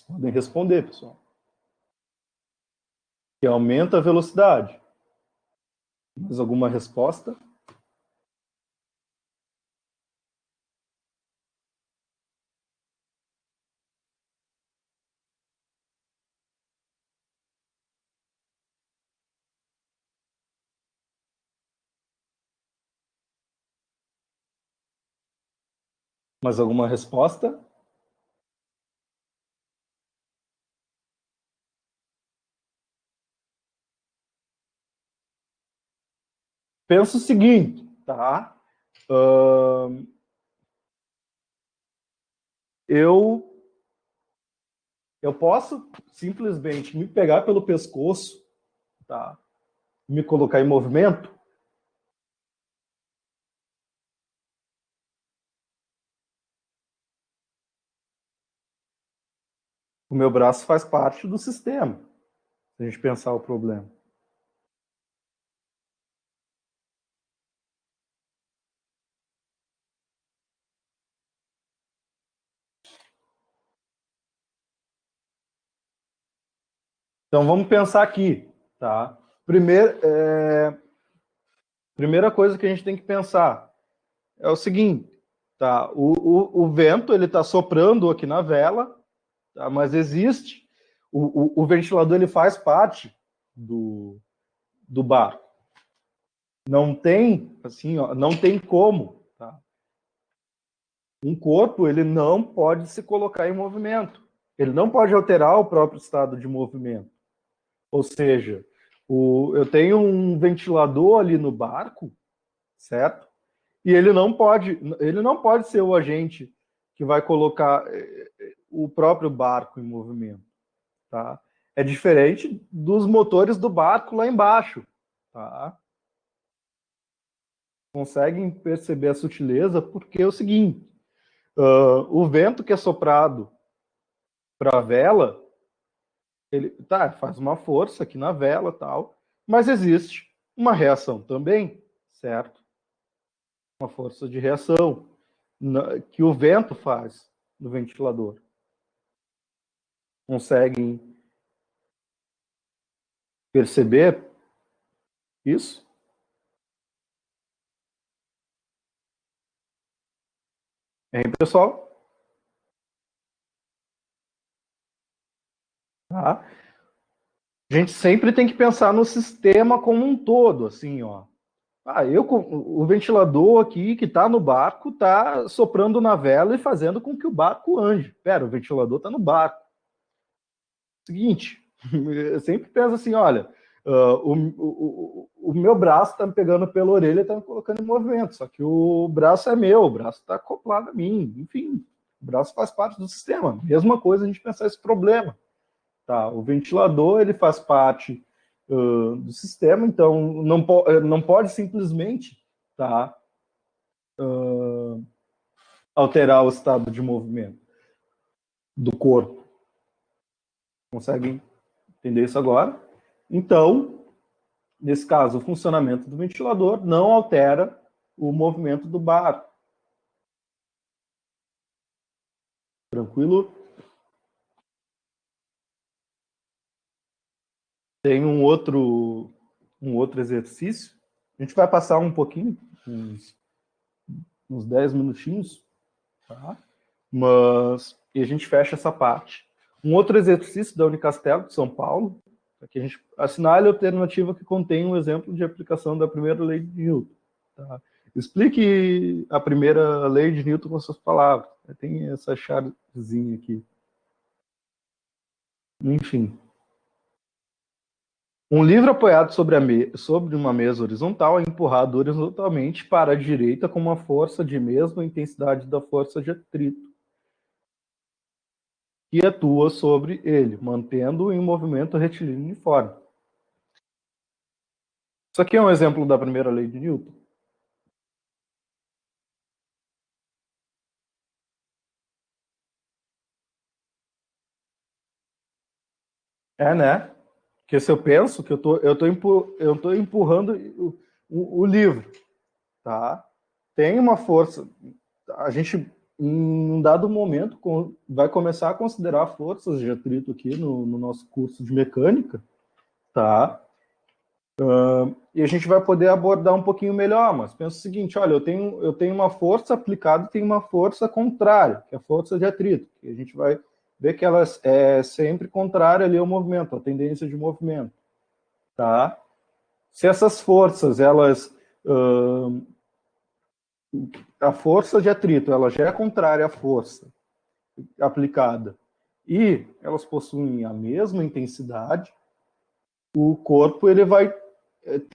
Podem responder, pessoal. Que aumenta a velocidade. Mais alguma resposta? Mais alguma resposta? Pensa o seguinte, tá? Eu posso simplesmente me pegar pelo pescoço, tá? Me colocar em movimento. O meu braço faz parte do sistema, se a gente pensar o problema. Então vamos pensar aqui, tá? Primeira coisa que a gente tem que pensar é o seguinte, tá? O vento ele está soprando aqui na vela, tá? Mas existe o ventilador, ele faz parte do barco. Não tem assim, ó, não tem como, tá? Um corpo ele não pode se colocar em movimento. Ele não pode alterar o próprio estado de movimento. Ou seja, eu tenho um ventilador ali no barco, certo? E ele não pode ser o agente que vai colocar o próprio barco em movimento, tá? É diferente dos motores do barco lá embaixo, tá? Conseguem perceber a sutileza porque é o seguinte, o vento que é soprado para a vela, ele faz uma força aqui na vela, tal, mas existe uma reação também, certo? Uma força de reação que o vento faz no ventilador. Conseguem perceber isso? Hein, pessoal? Tá? A gente sempre tem que pensar no sistema como um todo, assim, ó. O ventilador aqui que está no barco está soprando na vela e fazendo com que o barco ande. Pera, o ventilador está no barco. Seguinte, eu sempre penso assim, olha, o meu braço está me pegando pela orelha e está me colocando em movimento, só que o braço é meu, o braço está acoplado a mim, enfim, o braço faz parte do sistema. Mesma coisa a gente pensar esse problema. Tá? O ventilador ele faz parte do sistema, então não pode simplesmente, tá, alterar o estado de movimento do corpo. Conseguem entender isso agora? Então, nesse caso, o funcionamento do ventilador não altera o movimento do barco. Tranquilo? Tem um outro exercício. A gente vai passar um pouquinho, uns 10 minutinhos, tá? E a gente fecha essa parte. Um outro exercício da Unicastelo de São Paulo é que a gente assinale a alternativa que contém um exemplo de aplicação da primeira lei de Newton. Tá? Explique a primeira lei de Newton com suas palavras. Tem essa chavezinha aqui. Enfim. Um livro apoiado sobre uma mesa horizontal é empurrado horizontalmente para a direita com uma força de mesma intensidade da força de atrito que atua sobre ele, mantendo-o em movimento retilíneo uniforme. Isso aqui é um exemplo da primeira lei de Newton. É, né? Porque se eu penso que eu tô empurrando o livro, tá? Tem uma força. A gente, em um dado momento, vai começar a considerar forças de atrito aqui no nosso curso de mecânica, tá? E a gente vai poder abordar um pouquinho melhor, mas pensa o seguinte, olha, eu tenho uma força aplicada e tenho uma força contrária, que é a força de atrito, que a gente vai ver que ela é sempre contrária ali ao movimento, à tendência de movimento, tá? Se essas forças, a força de atrito, ela já é contrária à força aplicada e elas possuem a mesma intensidade, o corpo ele vai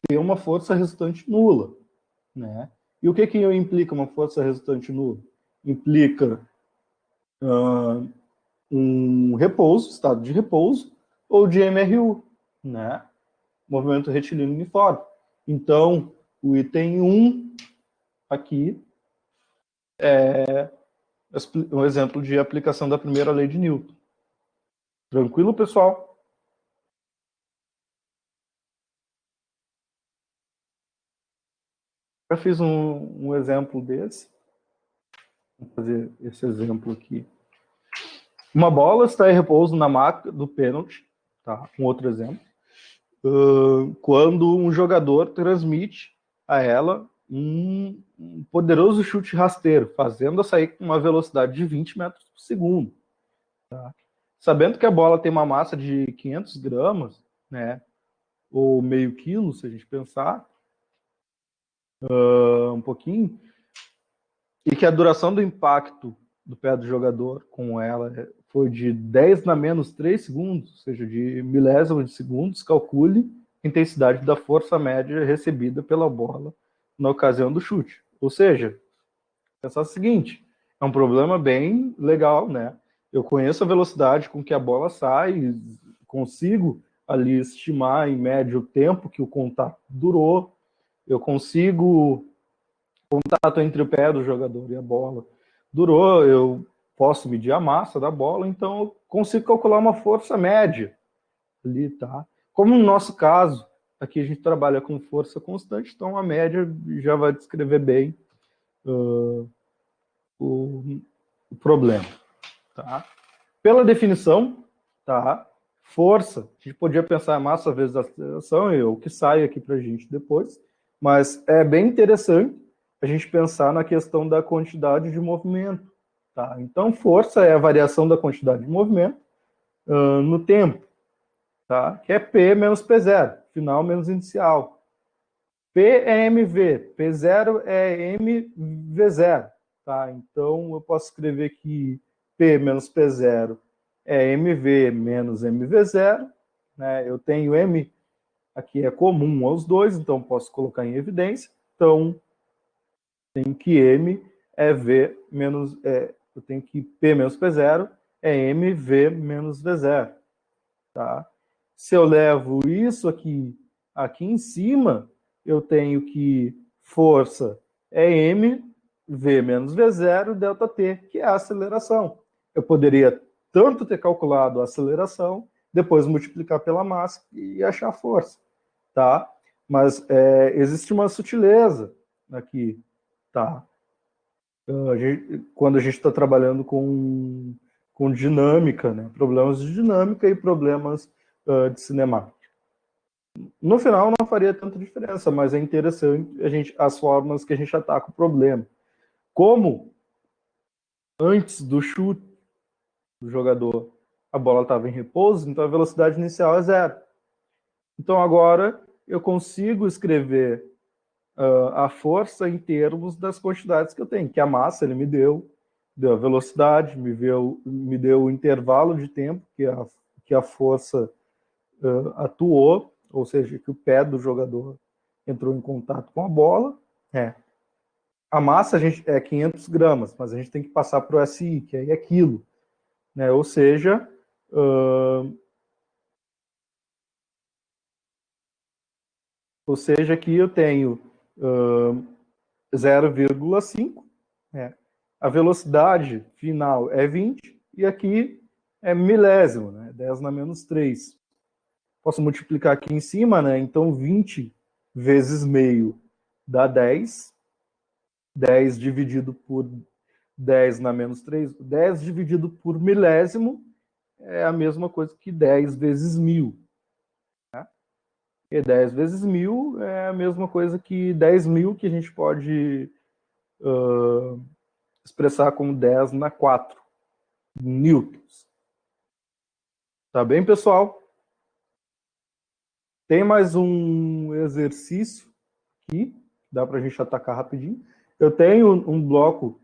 ter uma força resultante nula, né? E o que implica uma força resultante nula? Implica um repouso, estado de repouso, ou de MRU, né? Movimento retilíneo uniforme. Então, o item 1 aqui é um exemplo de aplicação da primeira lei de Newton. Tranquilo, pessoal? Já fiz um exemplo desse. Vou fazer esse exemplo aqui. Uma bola está em repouso na marca do pênalti, tá? Um outro exemplo. Quando um jogador transmite a ela um poderoso chute rasteiro, fazendo-a sair com uma velocidade de 20 metros por segundo. Tá? Sabendo que a bola tem uma massa de 500 gramas, né, ou meio quilo, se a gente pensar um pouquinho, e que a duração do impacto do pé do jogador com ela foi de 10 na menos 3 segundos, ou seja, de milésimo de segundos, calcule a intensidade da força média recebida pela bola na ocasião do chute. Ou seja, pensar o seguinte, é um problema bem legal, né? Eu conheço a velocidade com que a bola sai, consigo ali estimar em média o tempo que o contato durou, eu consigo contato entre o pé do jogador e a bola durou, eu posso medir a massa da bola, então eu consigo calcular uma força média ali, tá? Como no nosso caso, aqui a gente trabalha com força constante, então a média já vai descrever bem o problema, tá? Pela definição, tá? Força, a gente podia pensar massa vezes a aceleração, e o que sai aqui para a gente depois, mas é bem interessante a gente pensar na questão da quantidade de movimento, tá? Então, força é a variação da quantidade de movimento no tempo, tá? Que é P menos P0, final menos inicial. P é mv, P0 é mv0, tá? Então, eu posso escrever que P menos P0 é mv menos mv0, né? Eu tenho m aqui é comum aos dois, então posso colocar em evidência. Então, tenho que m é v menos, eu tenho que P menos P0 é mv menos v0, tá? Se eu levo isso aqui em cima, eu tenho que força é m, v menos v0, delta t, que é a aceleração. Eu poderia tanto ter calculado a aceleração, depois multiplicar pela massa e achar a força, tá? Mas existe uma sutileza aqui, tá? Quando a gente está trabalhando com dinâmica, né? Problemas de dinâmica e problemas de cinemática. No final não faria tanta diferença, mas é interessante as formas que a gente ataca o problema. Como antes do chute do jogador a bola estava em repouso, então a velocidade inicial é zero. Então agora eu consigo escrever a força em termos das quantidades que eu tenho, que a massa ele me deu a velocidade, me deu o intervalo de tempo que a força atuou, ou seja, que o pé do jogador entrou em contato com a bola. A massa é 500 gramas, mas a gente tem que passar para o SI, que aí é quilo. Né? Ou seja, aqui eu tenho 0,5, né? A velocidade final é 20, e aqui é milésimo, né? 10 na menos 3. Posso multiplicar aqui em cima, né? Então 20 vezes meio dá 10. 10 dividido por 10 na menos 3. 10 dividido por milésimo é a mesma coisa que 10 vezes 1000. Né? E 10 vezes 1000 é a mesma coisa que 10.000, que a gente pode expressar como 10 na 4 newtons. Tá bem, pessoal? Tem mais um exercício aqui, dá para a gente atacar rapidinho. Eu tenho um bloco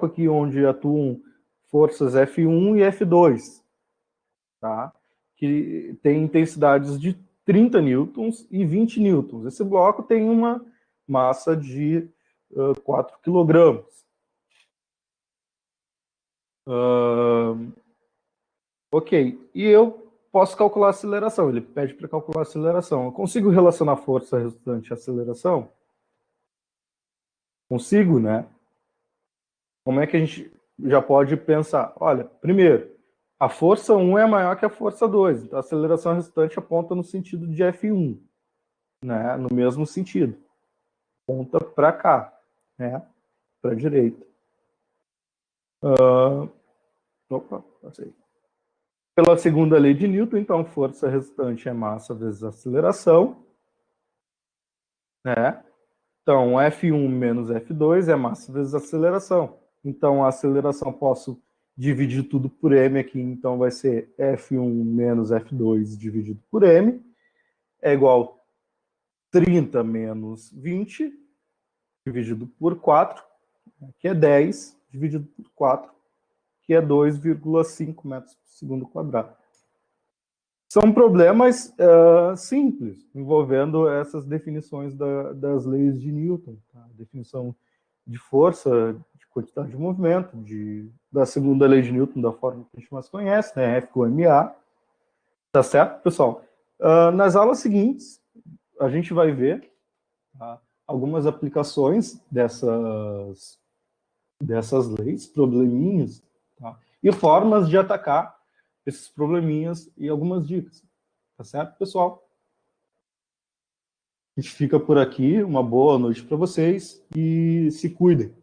aqui onde atuam forças F1 e F2, tá? Que tem intensidades de 30 newtons e 20 newtons. Esse bloco tem uma massa de 4 quilogramas. Ok, e eu posso calcular a aceleração. Ele pede para calcular a aceleração. Eu consigo relacionar força resultante à aceleração? Consigo, né? Como é que a gente já pode pensar? Olha, primeiro, a força 1 é maior que a força 2, então a aceleração resultante aponta no sentido de F1, né? No mesmo sentido. Aponta para cá, né? Para a direita. Opa, passei. Pela segunda lei de Newton, então, força resultante é massa vezes aceleração, né? Então, F1 menos F2 é massa vezes aceleração. Então, a aceleração posso dividir tudo por m aqui, então vai ser F1 menos F2 dividido por m, é igual a 30 menos 20, dividido por 4, que é 10, dividido por 4, que é 2,5 metros por segundo quadrado. São problemas simples, envolvendo essas definições das leis de Newton. Tá? Definição de força, de quantidade de movimento, da segunda lei de Newton, da forma que a gente mais conhece, né? F com MA. Tá certo, pessoal? Nas aulas seguintes, a gente vai ver, tá, algumas aplicações dessas leis, probleminhas, tá? E formas de atacar esses probleminhas e algumas dicas. Tá certo, pessoal? A gente fica por aqui. Uma boa noite para vocês e se cuidem.